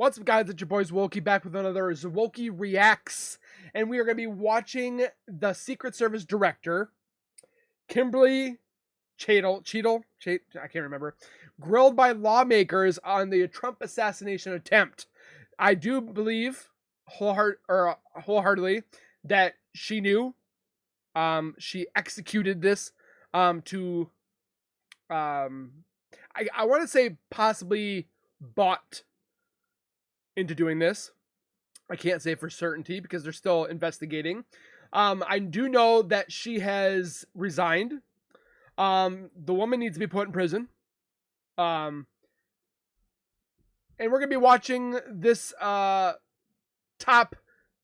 What's up, guys? It's your boys Wokey back with another Wokey Reacts, and we are going to be watching the Secret Service Director, Kimberly Cheatle, I can't remember, grilled by lawmakers on the Trump assassination attempt. I do believe wholeheartedly that she knew. She executed this I want to say possibly bought into doing this. I can't say for certainty because they're still investigating. I do know that she has resigned. The woman needs to be put in prison. And we're going to be watching this top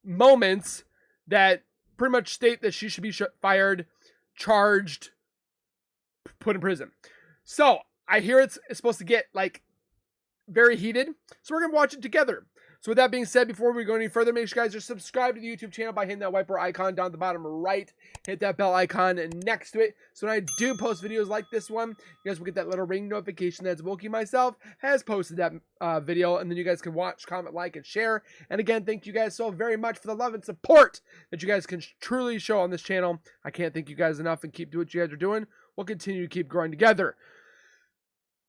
moments that pretty much state that she should be fired, charged, put in prison. So I hear it's supposed to get like very heated, so we're gonna watch it together. So with that being said, before we go any further, make sure you guys are subscribed to the YouTube channel by hitting that white bar icon down at the bottom right. Hit that bell icon next to it, so when I do post videos like this one, you guys will get that little ring notification that Wokey myself has posted that video, and then you guys can watch, comment, like, and share. And again, thank you guys so very much for the love and support that you guys can truly show on this channel. I can't thank you guys enough, and keep doing what you guys are doing. We'll continue to keep growing together.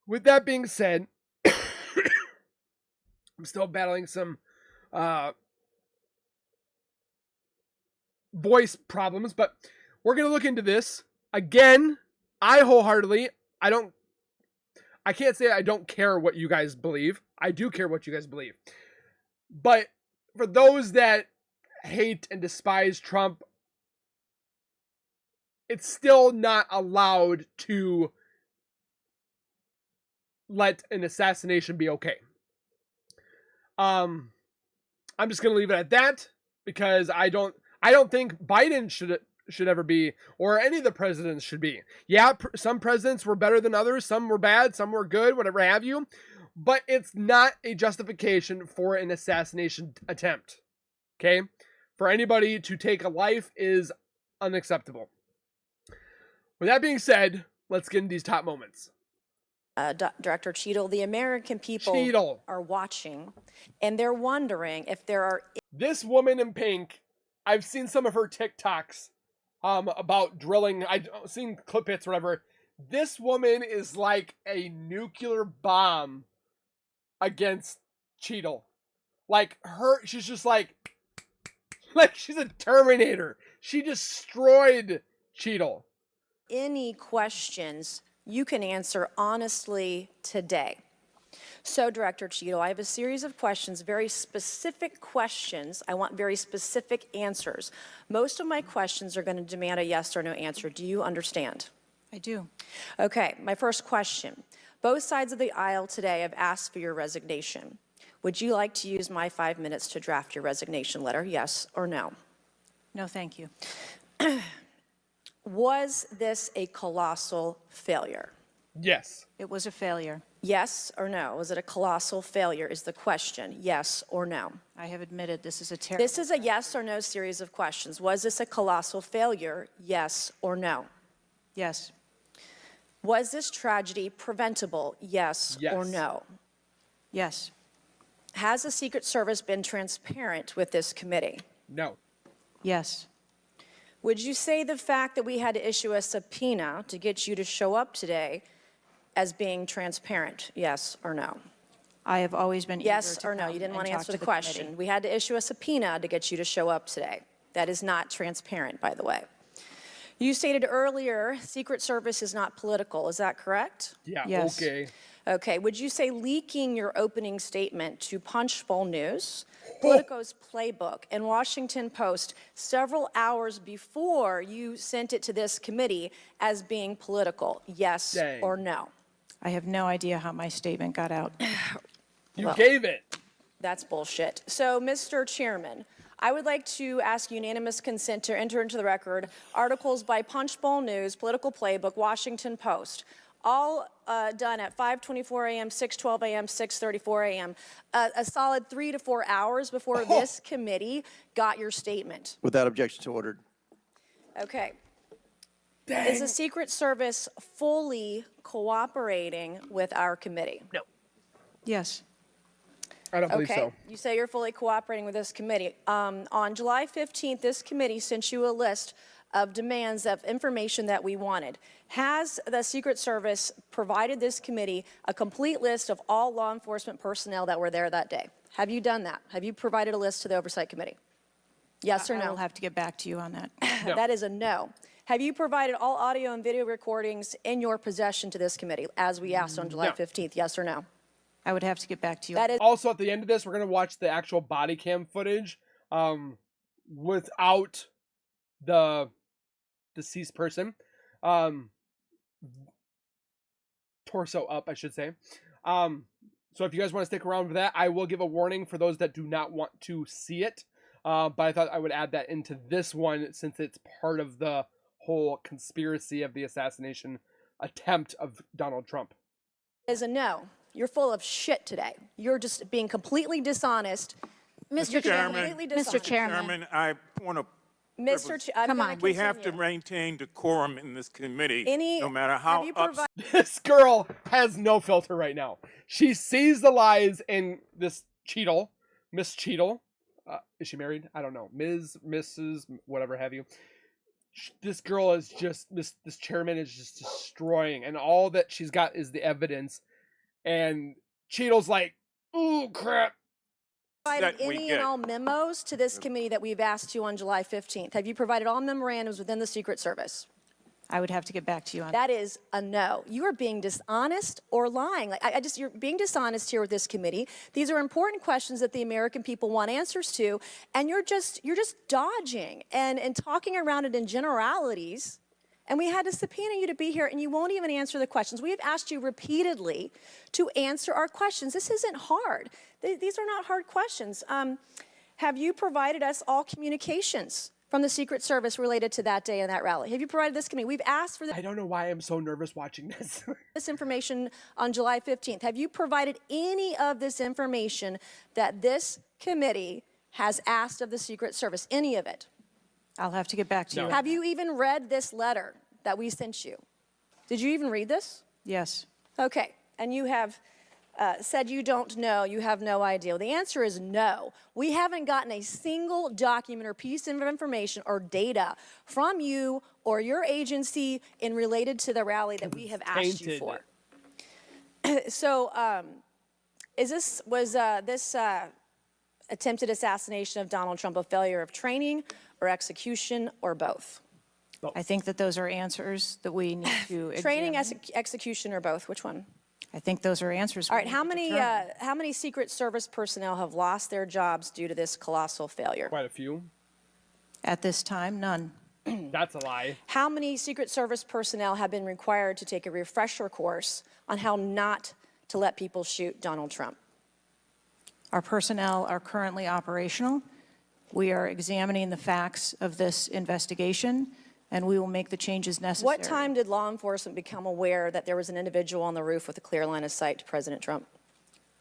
With that being said, I'm still battling some voice problems, but we're going to look into this. Again, I can't say I don't care what you guys believe. I do care what you guys believe. But for those that hate and despise Trump, it's still not allowed to let an assassination be okay. I'm just gonna leave it at that because I don't think Biden should ever be, or any of the presidents should be. Yeah, some presidents were better than others, some were bad, some were good, whatever have you, but it's not a justification for an assassination attempt. Okay, for anybody to take a life is unacceptable. With that being said, let's get into these top moments. Director Cheatle, the American people are watching, and they're wondering if there are... This woman in pink, I've seen some of her TikToks about drilling. I've seen clip hits or whatever. This woman is like a nuclear bomb against Cheatle. Like she's just like she's a Terminator. She destroyed Cheatle. Any questions you can answer honestly today. So, Director Cheatle, I have a series of questions, very specific questions. I want very specific answers. Most of my questions are going to demand a yes or no answer. Do you understand? I do. Okay, my first question. Both sides of the aisle today have asked for your resignation. Would you like to use my 5 minutes to draft your resignation letter, yes or no? No, thank you. Was this a colossal failure? Yes. It was a failure. Yes or no? Was it a colossal failure is the question. Yes or no? I have admitted this is a terrible... This is a yes or no series of questions. Was this a colossal failure? Yes or no? Yes. Was this tragedy preventable? Yes or no? Yes. Has the Secret Service been transparent with this committee? No. Yes. Would you say the fact that we had to issue a subpoena to get you to show up today as being transparent? Yes or no? I have always been yes or no? You didn't want to answer the question. Committee. We had to issue a subpoena to get you to show up today. That is not transparent, by the way. You stated earlier, Secret Service is not political. Is that correct? Yeah, yes. Okay. Okay, would you say leaking your opening statement to Punchbowl News, Politico's Playbook, and Washington Post several hours before you sent it to this committee as being political? Yes or no? I have no idea how my statement got out. You gave it. That's bullshit. So, Mr. Chairman, I would like to ask unanimous consent to enter into the record articles by Punchbowl News, Political Playbook, Washington Post, all done at 5:24 a.m., 6:12 a.m., 6:34 a.m., a solid 3 to 4 hours before this committee got your statement. Without objection, so ordered. Okay. Dang. Is the Secret Service fully cooperating with our committee? No. Yes. I don't believe Okay, so. you say you're fully cooperating with this committee. On July 15th, this committee sent you a list of demands of information that we wanted. Has the Secret Service provided this committee a complete list of all law enforcement personnel that were there that day? Have you done that? Have you provided a list to the Oversight Committee? Yes or no? I will have to get back to you on that. No. That is a no. Have you provided all audio and video recordings in your possession to this committee, as we asked on July No. 15th? Yes or no? I would have to get back to you. That is Also, at the end of this, we're going to watch the actual body cam footage without the deceased person. Torso up, I should say. So if you guys want to stick around for that, I will give a warning for those that do not want to see it. But I thought I would add that into this one since it's part of the whole conspiracy of the assassination attempt of Donald Trump. a no. You're full of shit today. You're just being completely dishonest. Mr. Chairman, Completely dishonest. Mr. Chairman, I want to. Come on. We have to maintain decorum in this committee, no matter have how you upset. This girl has no filter right now. She sees the lies in this Cheatle, Miss Cheatle. Is she married? I don't know. Ms., Mrs., whatever have you. This girl is just, this chairman is just destroying. And all that she's got is the evidence. And Cheatle's like, ooh, crap. Provided that we any get. and all memos to this committee that we've asked you on July 15th? Have you provided all memorandums within the Secret Service? I would have to get back to you on That is a no. You are being dishonest or lying. You're being dishonest here with this committee. These are important questions that the American people want answers to, and you're just dodging and talking around it in generalities. And we had to subpoena you to be here, and you won't even answer the questions. We have asked you repeatedly to answer our questions. This isn't hard. These are not hard questions. Have you provided us all communications from the Secret Service related to that day and that rally? Have you provided this committee? We've asked for I don't know why I'm so nervous watching this. this information on July 15th. Have you provided any of this information that this committee has asked of the Secret Service? Any of it? I'll have to get back to you. No. on Have that. you even read this letter that we sent you? Did you even read this? Yes. Okay, and you have said you don't know, you have no idea. Well, the answer is no. We haven't gotten a single document or piece of information or data from you or your agency in related to the rally that we have asked you for. So, was this attempted assassination of Donald Trump a failure of training or execution or both? I think that those are answers that we need to Training, examine. execution, or both? Which one? I think those are answers. All we right. need How to many determine. Secret Service personnel have lost their jobs due to this colossal failure? Quite a few. At this time, none. That's a lie. How many Secret Service personnel have been required to take a refresher course on how not to let people shoot Donald Trump? Our personnel are currently operational. We are examining the facts of this investigation, and we will make the changes necessary. What time did law enforcement become aware that there was an individual on the roof with a clear line of sight to President Trump?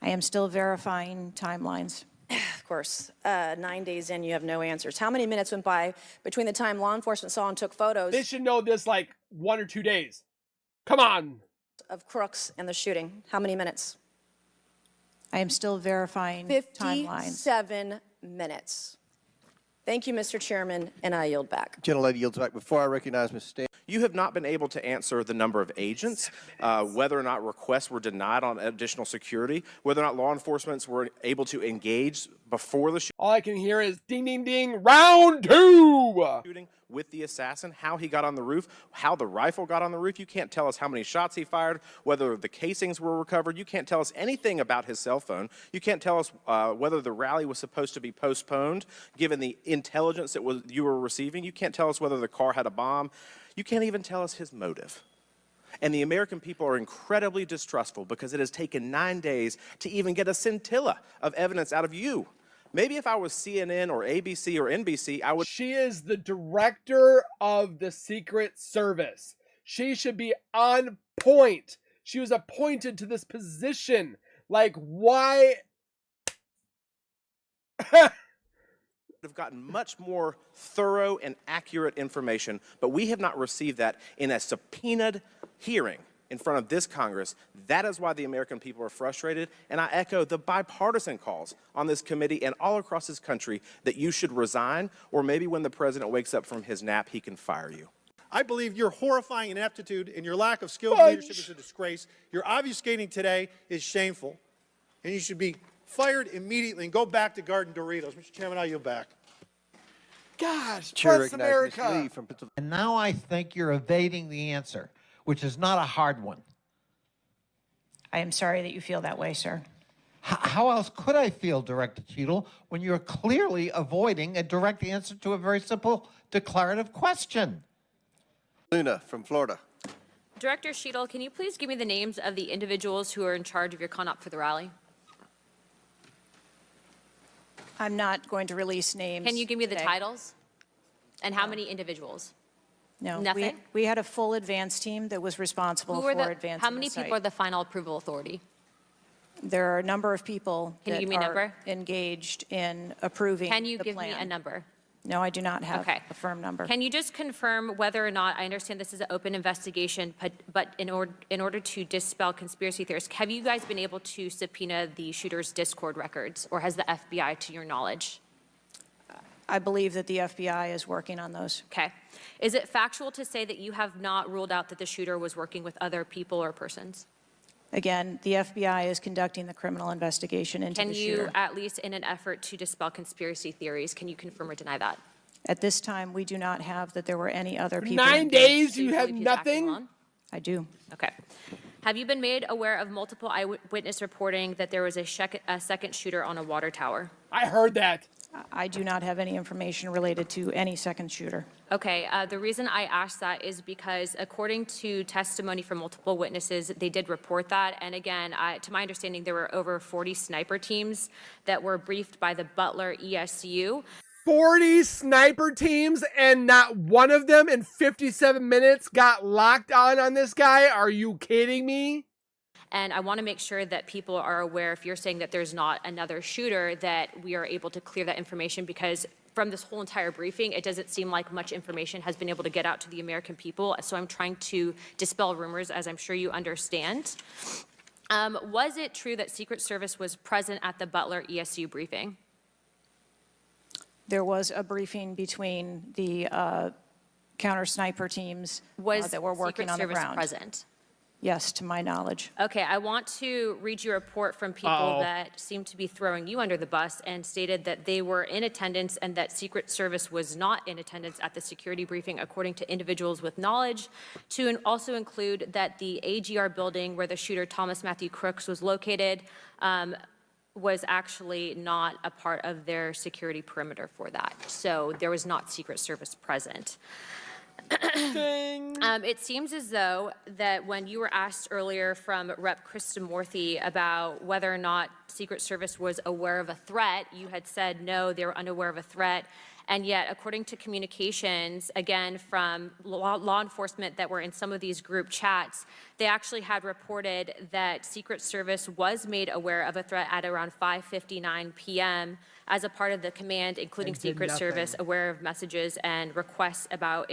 I am still verifying timelines. Of course, 9 days in, you have no answers. How many minutes went by between the time law enforcement saw and took photos They should know this like 1 or 2 days. Come on. of Crooks and the shooting? How many minutes? I am still verifying timelines. 57 minutes. Thank you, Mr. Chairman, and I yield back. Gentlelady yields back. Before I recognize Ms. Stan. You have not been able to answer the number of agents, whether or not requests were denied on additional security, whether or not law enforcement were able to engage before the All I can hear is ding, ding, ding, round 2. shooting with the assassin, how he got on the roof, how the rifle got on the roof. You can't tell us how many shots he fired, whether the casings were recovered. You can't tell us anything about his cell phone. You can't tell us whether the rally was supposed to be postponed, given the intelligence that you were receiving. You can't tell us whether the car had a bomb. You can't even tell us his motive. And the American people are incredibly distrustful because it has taken 9 days to even get a scintilla of evidence out of you. Maybe if I was CNN or ABC or NBC, I would. She is the director of the Secret Service. She should be on point. She was appointed to this position. Like, why? Have gotten much more thorough and accurate information, but we have not received that in a subpoenaed hearing. in front of this Congress. That is why the American people are frustrated, and I echo the bipartisan calls on this committee and all across this country that you should resign, or maybe when the president wakes up from his nap, he can fire you. I believe your horrifying ineptitude and your lack of skilled leadership is a disgrace. Your obfuscating today is shameful, and you should be fired immediately and go back to Garden Doritos. Mr. Chairman, I yield back. Gosh, Chair bless recognizes Ms. America. Lee from Pennsylvania. And now I think you're evading the answer, which is not a hard one. I am sorry that you feel that way, sir. How else could I feel, Director Cheatle, when you're clearly avoiding a direct answer to a very simple declarative question? Luna from Florida. Director Cheatle, can you please give me the names of the individuals who are in charge of your con-op for the rally? I'm not going to release names. Can you give me the today. titles? And how many individuals? No. Nothing? We had a full advance team that was responsible Who for are the, advancing how many the people are site. the final approval authority? There are a number of people Can you that give me a are number? engaged in approving Can you the give me plan. a number? No, I do not have Okay. a firm number. Can you just confirm whether or not, I understand this is an open investigation, but in order to dispel conspiracy theories, have you guys been able to subpoena the shooter's Discord records, or has the FBI, to your knowledge? I believe that the FBI is working on those. Okay. Is it factual to say that you have not ruled out that the shooter was working with other people or persons? Again, the FBI is conducting the criminal investigation into Can the you, shooter. at least in an effort to dispel conspiracy theories, can you confirm or deny that? At this time, we do not have that there were any other people. 9 engaged. days, Do you have believe he's acting nothing? alone? I do. Okay. Have you been made aware of multiple eyewitness reporting that there was a second shooter on a water tower? I heard that. I do not have any information related to any second shooter. Okay, the reason I asked that is because according to testimony from multiple witnesses, they did report that. And again, to my understanding, there were over 40 sniper teams that were briefed by the Butler ESU. 40 sniper teams and not one of them in 57 minutes got locked on this guy? Are you kidding me? And I want to make sure that people are aware, if you're saying that there's not another shooter, that we are able to clear that information, because from this whole entire briefing, it doesn't seem like much information has been able to get out to the American people. So I'm trying to dispel rumors, as I'm sure you understand. Was it true that Secret Service was present at the Butler ESU briefing? There was a briefing between the counter sniper teams that were working Secret on the Service ground. present? Yes, to my knowledge. Okay, I want to read you a report from people that seem to be throwing you under the bus and stated that they were in attendance and that Secret Service was not in attendance at the security briefing, according to individuals with knowledge, to also include that the AGR building where the shooter Thomas Matthew Crooks was located was actually not a part of their security perimeter for that. So there was not Secret Service present. It seems as though that when you were asked earlier from Rep. Kristamorthy about whether or not Secret Service was aware of a threat, you had said no, they were unaware of a threat. And yet, according to communications, again, from law enforcement that were in some of these group chats, they actually had reported that Secret Service was made aware of a threat at around 5:59 p.m. as a part of the command, including Secret Service, aware of messages and requests about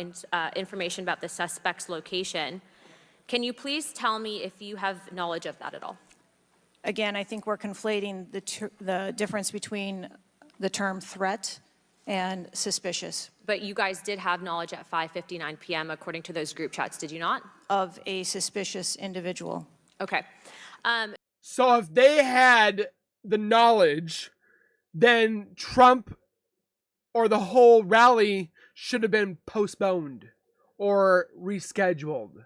information about the suspect's location. Can you please tell me if you have knowledge of that at all? Again, I think we're conflating the difference between the term threat and suspicious. But you guys did have knowledge at 5:59 p.m. according to those group chats, did you not? Of a suspicious individual. Okay. So if they had the knowledge, then Trump or the whole rally should have been postponed or rescheduled.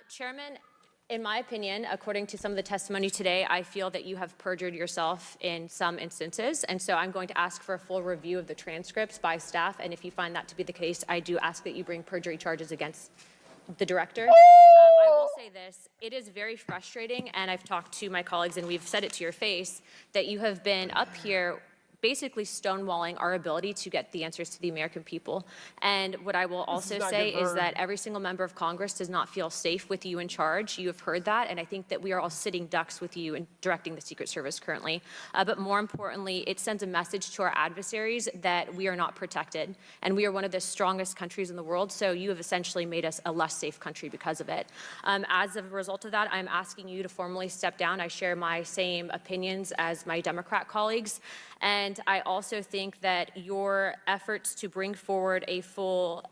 Chairman, in my opinion, according to some of the testimony today, I feel that you have perjured yourself in some instances. And so I'm going to ask for a full review of the transcripts by staff. And if you find that to be the case, I do ask that you bring perjury charges against the director. I will say this, it is very frustrating, and I've talked to my colleagues and we've said it to your face, that you have been up here basically stonewalling our ability to get the answers to the American people. And what I will also say is that every single member of Congress does not feel safe with you in charge. You have heard that, and I think that we are all sitting ducks with you in directing the Secret Service currently. But more importantly, it sends a message to our adversaries that we are not protected, and we are one of the strongest countries in the world, so you have essentially made us a less safe country because of it. As a result of that, I'm asking you to formally step down. I share my same opinions as my Democrat colleagues. And I also think that your efforts to bring forward a full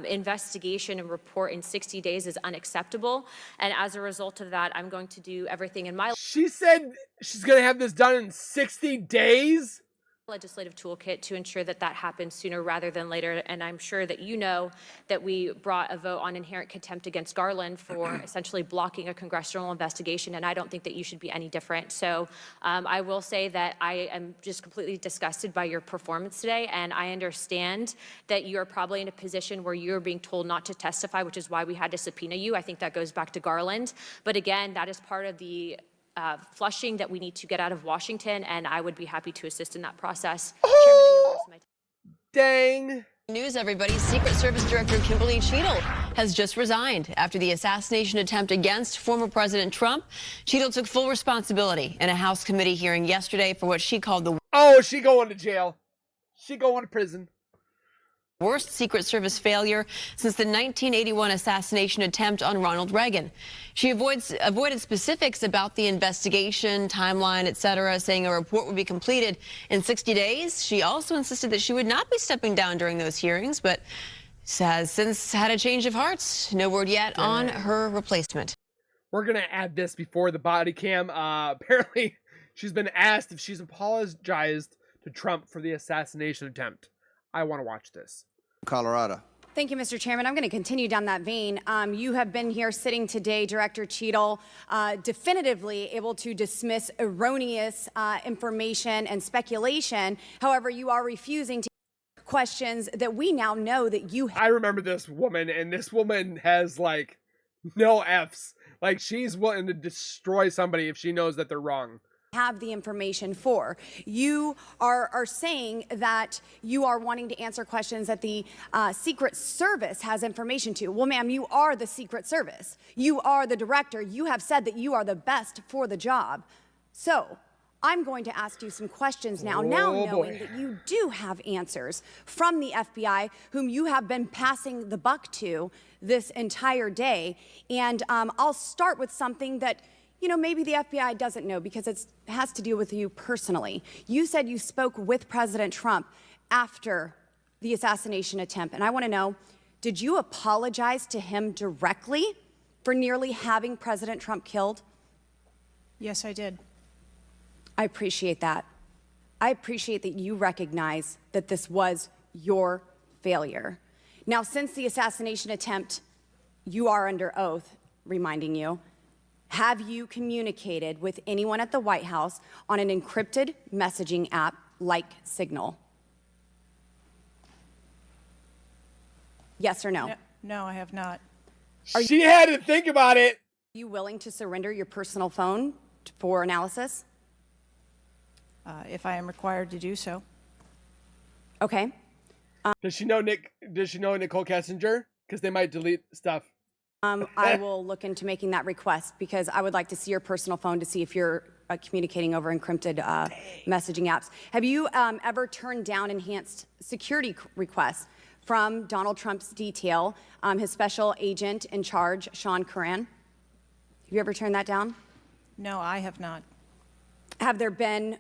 investigation and report in 60 days is unacceptable. And as a result of that, I'm going to do everything in my She said she's going to have this done in 60 days? legislative toolkit to ensure that that happens sooner rather than later. And I'm sure that you know that we brought a vote on inherent contempt against Garland for essentially blocking a congressional investigation, and I don't think that you should be any different. So I will say that I am just completely disgusted by your performance today, and I understand that you're probably in a position where you're being told not to testify, which is why we had to subpoena you. I think that goes back to Garland. But again, that is part of the flushing that we need to get out of Washington, and I would be happy to assist in that process. Chairman, I yield the rest of my time. Dang. News, everybody. Secret Service Director Kimberly Cheatle has just resigned after the assassination attempt against former President Trump. Cheatle took full responsibility in a House committee hearing yesterday for what she called the She going to jail. She going to prison. worst Secret Service failure since the 1981 assassination attempt on Ronald Reagan. She avoided specifics about the investigation, timeline, etc., saying a report would be completed in 60 days. She also insisted that she would not be stepping down during those hearings, but has since had a change of hearts. No word yet on her replacement. We're going to add this before the body cam. Apparently, she's been asked if she's apologized to Trump for the assassination attempt. I want to watch this. Colorado. Thank you, Mr. Chairman. I'm going to continue down that vein. You have been here sitting today, Director Cheatle, definitively able to dismiss erroneous information and speculation. However, you are refusing to answer questions that we now know that you have. I remember this woman, and this woman has, like, no Fs. Like, she's willing to destroy somebody if she knows that they're wrong. Have the information for. You are saying that you are wanting to answer questions that the Secret Service has information to. Well, ma'am, you are the Secret Service. You are the director. You have said that you are the best for the job. So I'm going to ask you some questions now, knowing that you do have answers from the FBI, whom you have been passing the buck to this entire day. And I'll start with something that maybe the FBI doesn't know because it has to deal with you personally. You said you spoke with President Trump after the assassination attempt. And I want to know, did you apologize to him directly for nearly having President Trump killed? Yes, I did. I appreciate that. I appreciate that you recognize that this was your failure. Now, since the assassination attempt, you are under oath, reminding you. Have you communicated with anyone at the White House on an encrypted messaging app like Signal? Yes or no? No, I have not. She had to think about it. Are you willing to surrender your personal phone for analysis? If I am required to do so. Okay. Does she know Nicole Kessinger? Because they might delete stuff. I will look into making that request because I would like to see your personal phone to see if you're communicating over encrypted messaging apps. Have you ever turned down enhanced security requests from Donald Trump's detail, his special agent in charge, Sean Curran? Have you ever turned that down? No, I have not. Have there been,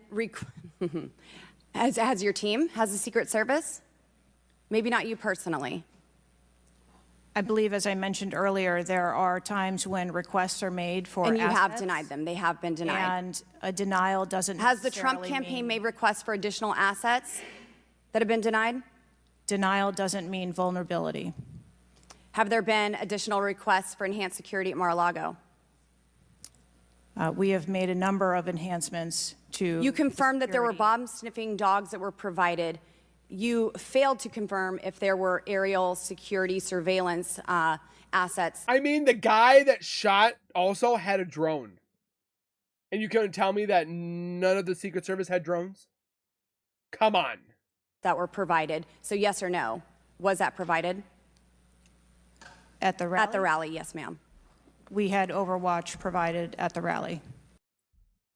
has your team, has the Secret Service? Maybe not you personally. I believe, as I mentioned earlier, there are times when requests are made for and you assets, have denied them. They have been denied. And a denial doesn't Has the Trump campaign made requests for additional assets that have been denied? Denial doesn't mean vulnerability. Have there been additional requests for enhanced security at Mar-a-Lago? We have made a number of enhancements to. You confirmed that there were bomb-sniffing dogs that were provided. You failed to confirm if there were aerial security surveillance assets. I mean, the guy that shot also had a drone. And you couldn't tell me that none of the Secret Service had drones? Come on. that were provided. So yes or no, was that provided? At the rally? At the rally, yes, ma'am. We had Overwatch provided at the rally.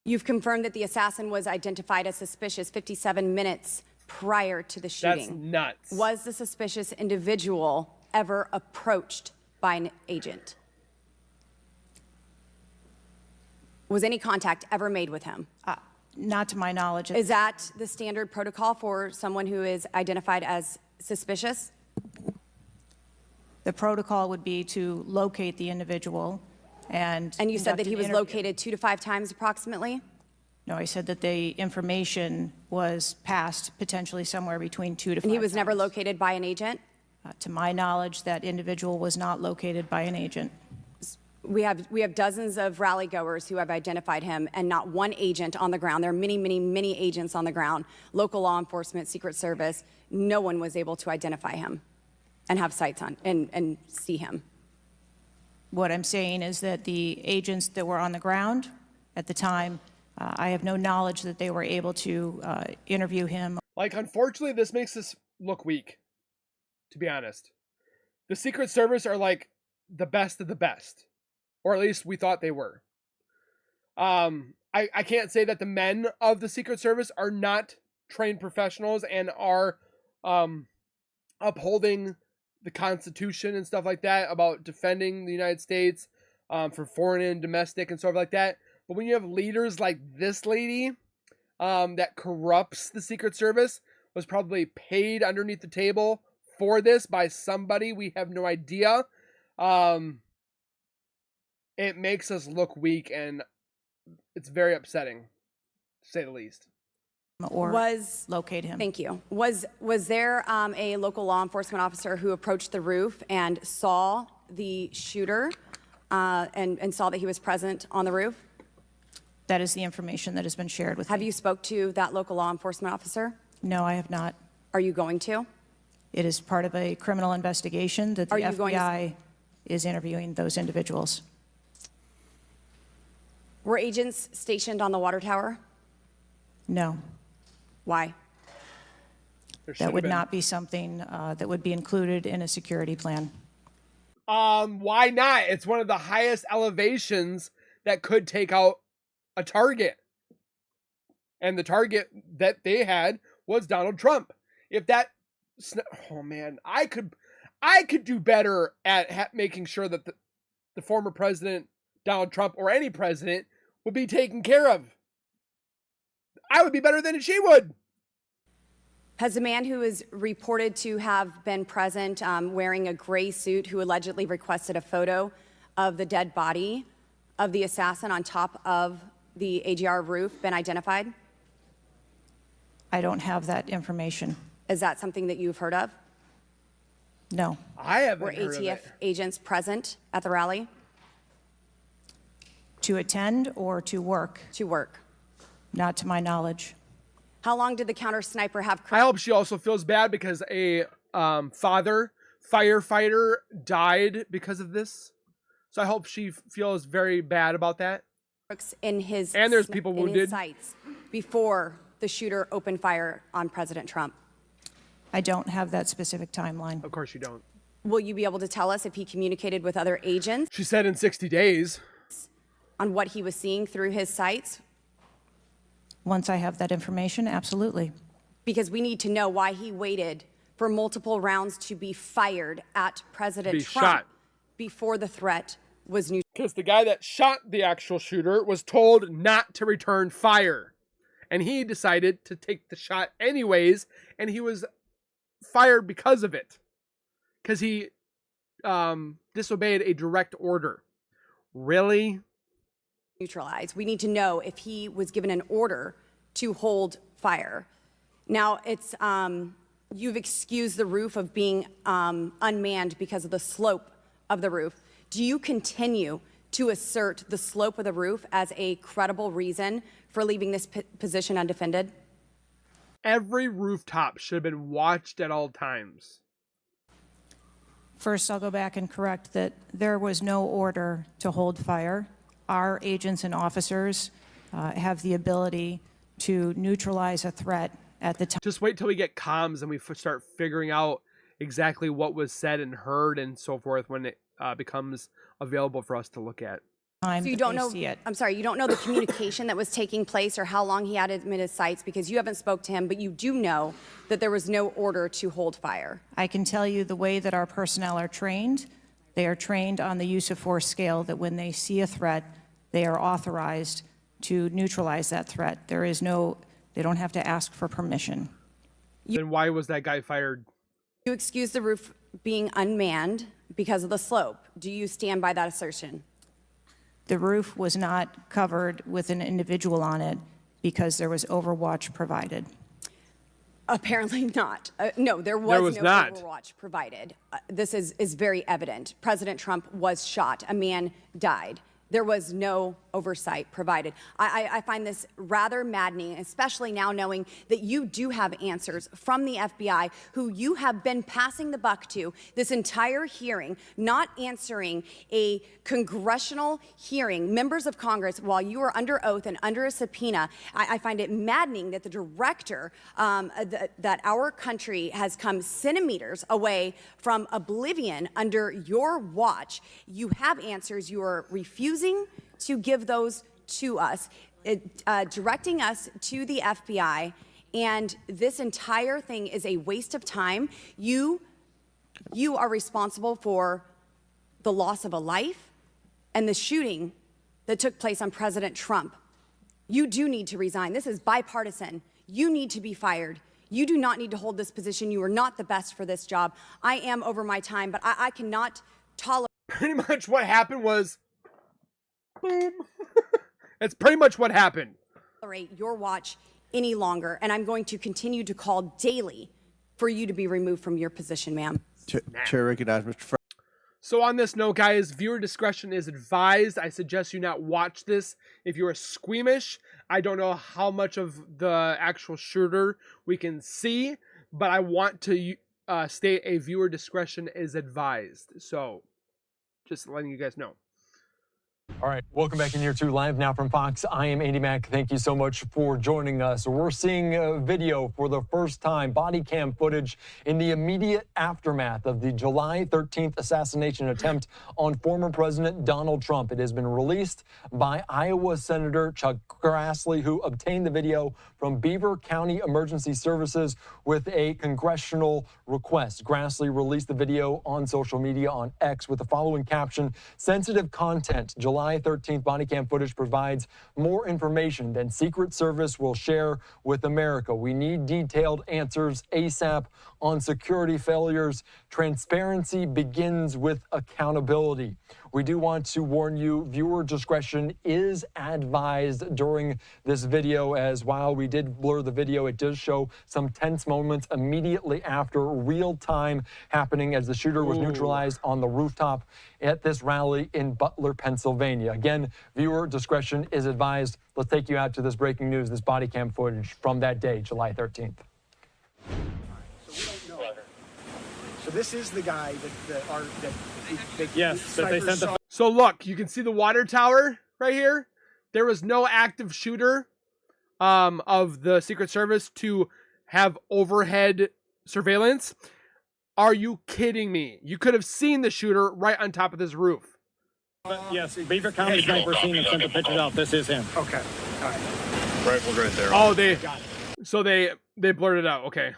You've confirmed that the assassin was identified as suspicious 57 minutes prior to the shooting. That's nuts. Was the suspicious individual ever approached by an agent? Was any contact ever made with him? Not to my knowledge. Is that the standard protocol for someone who is identified as suspicious? The protocol would be to locate the individual and you said conduct that he an was interview. located 2 to 5 times approximately? No, I said that the information was passed potentially somewhere between 2 to 5 And he was never times. located by an agent? To my knowledge, that individual was not located by an agent. We have dozens of rally goers who have identified him and not one agent on the ground. There are many, many, many agents on the ground, local law enforcement, Secret Service. No one was able to identify him and have sights on and see him. What I'm saying is that the agents that were on the ground at the time, I have no knowledge that they were able to interview him. Like, unfortunately, this makes us look weak, to be honest. The Secret Service are like the best of the best, or at least we thought they were. I can't say that the men of the Secret Service are not trained professionals and are upholding the Constitution and stuff like that about defending the United States for foreign and domestic and stuff like that. But when you have leaders like this lady that corrupts the Secret Service, was probably paid underneath the table for this by somebody, we have no idea. It makes us look weak, and it's very upsetting, to say the least. Or locate him. Thank you. Was there a local law enforcement officer who approached the roof and saw the shooter and saw that he was present on the roof? That is the information that has been shared with me. Have you spoke to that local law enforcement officer? No, I have not. Are you going to? It is part of a criminal investigation that the Are you going to- FBI is interviewing those individuals. Were agents stationed on the water tower? No, Why? that would not be something that would be included in a security plan. Why not? It's one of the highest elevations that could take out a target. And the target that they had was Donald Trump. If that, oh man, I could do better at making sure that the former president, Donald Trump, or any president would be taken care of. I would be better than she would. Has the man who is reported to have been present wearing a gray suit who allegedly requested a photo of the dead body of the assassin on top of the AGR roof been identified? I don't have that information. Is that something that you've heard of? No. I haven't Were heard of ATF it. agents present at the rally? To attend or to work? To work. Not to my knowledge. How long did the counter sniper have? I hope she also feels bad because a father firefighter died because of this. So I hope she feels very bad about that. In his And there's people in his wounded. sights before the shooter opened fire on President Trump. I don't have that specific timeline. Of course you don't. Will you be able to tell us if he communicated with other agents She said in 60 days. on what he was seeing through his sights? Once I have that information, absolutely. Because we need to know why he waited for multiple rounds to be fired at President Be Trump shot. before the threat was neutralized. Because the guy that shot the actual shooter was told not to return fire. And he decided to take the shot anyways, and he was fired because of it. Because he disobeyed a direct order. Really? We need to know if he was given an order to hold fire. Now, it's you've excused the roof of being unmanned because of the slope of the roof. Do you continue to assert the slope of the roof as a credible reason for leaving this position undefended? Every rooftop should have been watched at all times. First, I'll go back and correct that there was no order to hold fire. Our agents and officers have the ability to neutralize a threat at the time. Just wait till we get comms and we start figuring out exactly what was said and heard and so forth when it becomes available for us to look at. So you don't know, I'm sorry, you don't know the communication that was taking place or how long he had admitted sites because you haven't spoke to him, but you do know that there was no order to hold fire. I can tell you the way that our personnel are trained. They are trained on the use of force scale, that when they see a threat, they are authorized to neutralize that threat. There is no, they don't have to ask for permission. Then why was that guy fired? You excuse the roof being unmanned because of the slope. Do you stand by that assertion? The roof was not covered with an individual on it because there was overwatch provided. Apparently not. No, there was no not. overwatch provided. This is very evident. President Trump was shot. A man died. There was no oversight provided. I find this rather maddening, especially now knowing that you do have answers from the FBI, who you have been passing the buck to this entire hearing, not answering a congressional hearing, members of Congress, while you are under oath and under a subpoena. I find it maddening that the director, that our country has come centimeters away from oblivion under your watch. You have answers. You are refusing to give those to us, directing us to the FBI, and this entire thing is a waste of time. You are responsible for the loss of a life and the shooting that took place on President Trump. You do need to resign. This is bipartisan. You need to be fired. You do not need to hold this position. You are not the best for this job. I am over my time, but I cannot tolerate. Pretty much what happened was, boom. That's pretty much what happened. Your watch any longer, and I'm going to continue to call daily for you to be removed from your position, ma'am. Chair recognized Mr. Frank. So on this note, guys, viewer discretion is advised. I suggest you not watch this if you are squeamish. I don't know how much of the actual shooter we can see, but I want to state a viewer discretion is advised. So just letting you guys know. All right, welcome back in here to Live Now from Fox. I am Andy Mack. Thank you so much for joining us. We're seeing a video for the first time, body cam footage in the immediate aftermath of the July 13th assassination attempt on former President Donald Trump. It has been released by Iowa Senator Chuck Grassley, who obtained the video from Beaver County Emergency Services with a congressional request. Grassley released the video on social media on X with the following caption: "Sensitive content. July 13th body cam footage provides more information than Secret Service will share with America. We need detailed answers ASAP on security failures. Transparency begins with accountability." We do want to warn you, viewer discretion is advised during this video, as while we did blur the video, it does show some tense moments immediately after, real time happening as the shooter was neutralized on the rooftop at this rally in Butler, Pennsylvania. Again, viewer discretion is advised. Let's take you out to this breaking news, this body cam footage from that day, July 13th. So this is the guy that they sent the. So look, you can see the water tower right here. There was no active shooter of the Secret Service to have overhead surveillance. Are you kidding me? You could have seen the shooter right on top of this roof. Yes, Beaver County sniper seen and sent the pictures out. This is him. Okay. All right. Rifle right there. Oh, they blurred it out. Okay.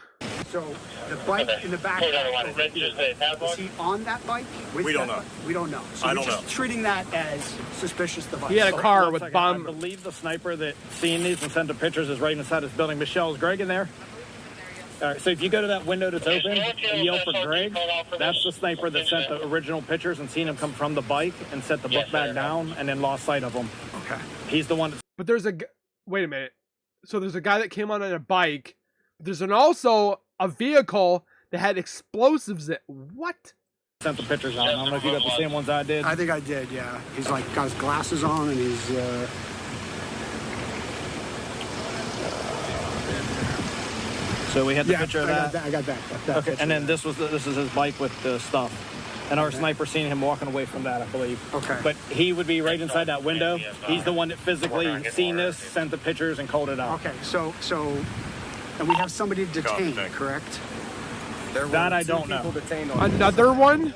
So the bike in the back, is he on that bike? We don't know. We don't know. So I we're don't just know. treating that as suspicious device. He had a car with bomb. I believe the sniper that seen these and sent the pictures is right inside this building. Michelle, is Greg in there? All right, so if you go to that window that's open and yell for Greg, that's the sniper that sent the original pictures and seen him come from the bike and set the book bag down and then lost sight of him. Okay. He's the one. But there's wait a minute. So there's a guy that came on a bike. There's also a vehicle that had explosives. What? Sent the pictures out. I don't know if you got the same ones I did. I think I did, yeah. He's like got his glasses on and he's So we had the picture of that. I got that. Okay, and then this is his bike with the stuff. And our sniper seen him walking away from that, I believe. Okay. But he would be right inside that window. He's the one that physically seen this, sent the pictures, and called it out. Okay, so And we have somebody detained, correct? That I don't know. Another one?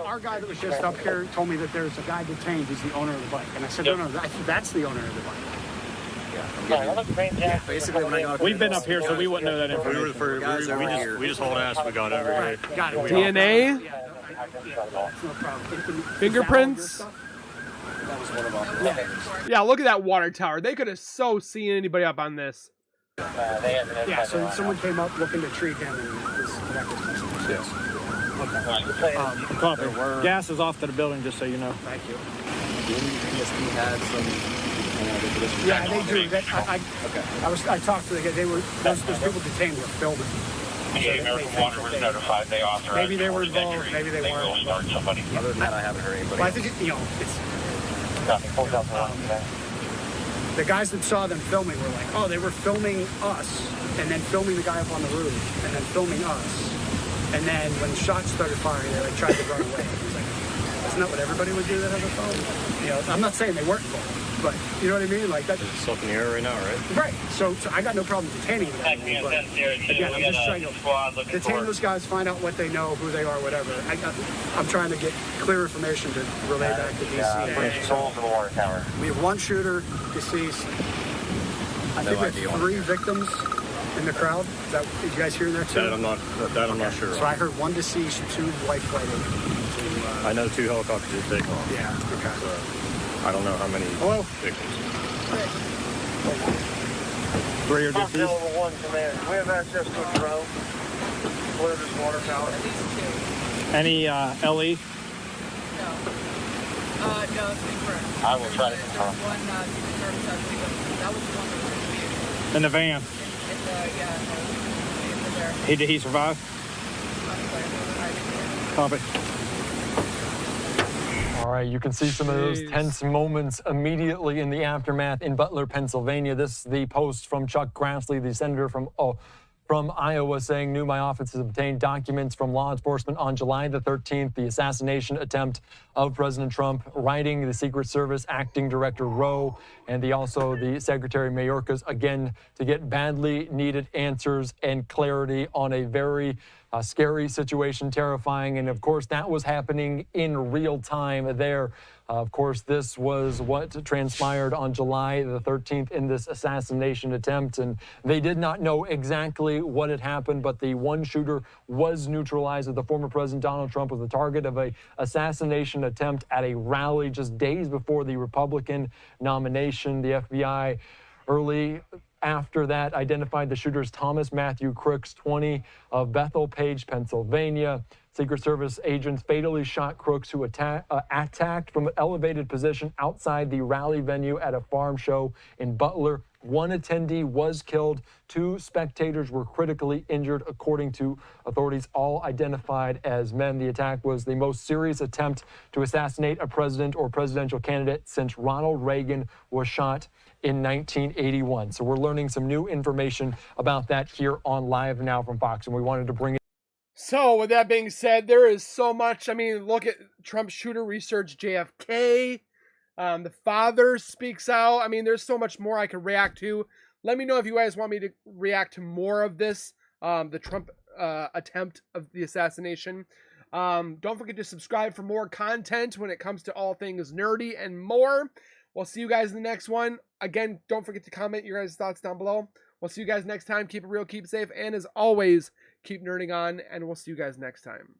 Our guy that was just up here told me that there's a guy detained who's the owner of the bike. And I said, no, that's the owner of the bike. Yeah, basically, when I got We've been up here, so we wouldn't know that information. we just hold ass. We got over here. Got it. DNA? No problem. Fingerprints? That was one of our. Yeah, look at that water tower. They could have so seen anybody up on this. Yeah, so someone came up looking to treat him and that was Yes. Copy. Gas is off to the building, just so you know. Thank you. PSP had some. Yeah, they do. I talked to the guy. They were those people detained were filming. American Water was notified. They authorized. Maybe they were involved. Maybe they weren't. Will start somebody. Other than that, I haven't heard anybody. Well, I think it's. The guys that saw them filming were like, oh, they were filming us, and then filming the guy up on the roof, and then filming us, and then when shots started firing, they like tried to run away. It's like, isn't that what everybody would do that has a phone? I'm not saying they weren't involved. But you know what I mean? Like that. It's up in the air right now, right? Right. So I got no problem detaining them. But again, I'm just trying to detain those guys, find out what they know, who they are, whatever. I'm trying to get clear information to relay back to DC. Control for the water tower. We have one shooter deceased. I think we have 3 victims in the crowd. Is that you guys hearing that too? That I'm not sure. So I heard 1 deceased, 2 life flighted. I know 2 helicopters did take off. Yeah. Okay. So, I don't know how many victims. 3 are deceased. One command. We have access to a drone. Clear this water tower. Any LE? No. No, it's incorrect. I will try to confirm. One Secret Service, I believe that was the one that was In the van. in Did he survive? Copy. All right, you can see some of those tense moments immediately in the aftermath in Butler, Pennsylvania. This is the post from Chuck Grassley, the senator from Iowa, saying, my office has obtained documents from law enforcement on July the 13th, the assassination attempt of President Trump, writing the Secret Service acting director Rowe and the Secretary Mayorkas, again, to get badly needed answers and clarity on a very scary situation, terrifying. And of course, that was happening in real time there. Of course, this was what transpired on July the 13th in this assassination attempt. And they did not know exactly what had happened, but the one shooter was neutralized. The former President Donald Trump was the target of an assassination attempt at a rally just days before the Republican nomination. The FBI early after that identified the shooter as Thomas Matthew Crooks, 20, of Bethel-Page, Pennsylvania. Secret Service agents fatally shot Crooks, who attacked from an elevated position outside the rally venue at a farm show in Butler. 1 attendee was killed. 2 spectators were critically injured, according to authorities, all identified as men. The attack was the most serious attempt to assassinate a president or presidential candidate since Ronald Reagan was shot in 1981. So we're learning some new information about that here on Live Now from Fox, and we wanted to bring it. So with that being said, there is so much. I mean, look at Trump shooter research, JFK. The father speaks out. I mean, there's so much more I could react to. Let me know if you guys want me to react to more of this, the Trump attempt of the assassination. Don't forget to subscribe for more content when it comes to all things nerdy and more. We'll see you guys in the next one. Again, don't forget to comment your guys' thoughts down below. We'll see you guys next time. Keep it real, keep it safe, and as always, keep nerding on, and we'll see you guys next time.